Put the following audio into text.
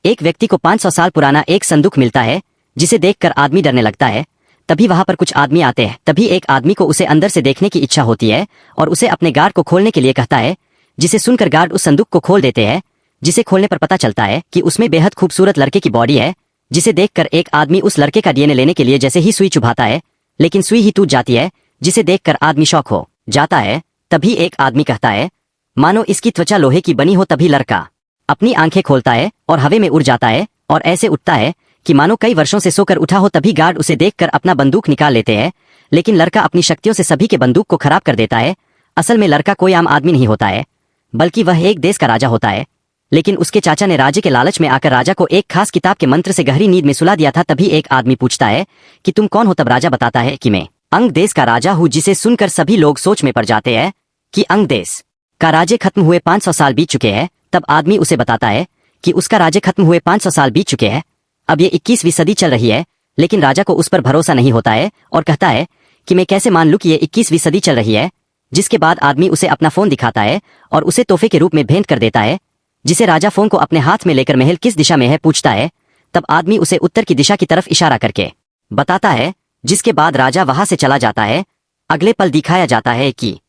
एक व्यक्ति को 500 साल पुराना एक संदूक मिलता है, जिसे देखकर आदमी डरने लगता है। तभी वहां पर कुछ आदमी आते हैं। तभी एक आदमी को उसे अंदर से देखने की इच्छा होती है और उसे अपने गार्ड को खोलने के लिए कहता है, जिसे सुनकर गार्ड उस संदूक को खोल देते हैं, जिसे खोलने पर पता चलता है कि उसमें बेहद खूबसूरत लड़के की बॉडी है, जिसे देखकर एक आदमी उस लड़के का डीएनए लेने के लिए जैसे ही सुई चुभाता है, लेकिन सुई ही टूट जाती है, जिसे देखकर आदमी शॉक हो जाता है। तभी एक आदमी कहता है, मानो इसकी त्वचा लोहे की बनी हो। तभी लड़का अपनी आंखें खोलता है और हवा में उड़ जाता है और ऐसे उठता है कि मानो कई वर्षों से सोकर उठा हो। तभी गार्ड उसे देखकर अपना बंदूक निकाल लेते हैं, लेकिन लड़का अपनी शक्तियों से सभी के बंदूक को खराब कर देता है। असल में लड़का कोई आम आदमी नहीं होता है, बल्कि वह एक देश का राजा होता है। लेकिन उसके चाचा ने राज्य के लालच में आकर राजा को एक खास किताब के मंत्र से गहरी नींद में सुला दिया था। तभी एक आदमी पूछता है कि तुम कौन हो? तब राजा बताता है कि मैं अंग देश का राजा हूँ, जिसे सुनकर सभी लोग सोच में पड़ जाते हैं कि अंग देश का राज्य खत्म हुए 500 साल बीत चुके हैं। तब आदमी उसे बताता है कि उसका राज्य खत्म हुए 500 साल बीत चुके हैं, अब ये 21वीं सदी चल रही है। लेकिन राजा को उस पर भरोसा नहीं होता है और कहता है कि मैं कैसे मान लूं कि ये 21वीं सदी चल रही है। जिसके बाद आदमी उसे अपना फोन दिखाता है और उसे तोहफे के रूप में भेंट कर देता है, जिसे राजा फोन को अपने हाथ में लेकर महल किस दिशा में है पूछता है। तब आदमी उसे उत्तर की दिशा की तरफ इशारा करके बताता है, जिसके बाद राजा वहां से चला जाता है। अगले पल दिखाया जाता है कि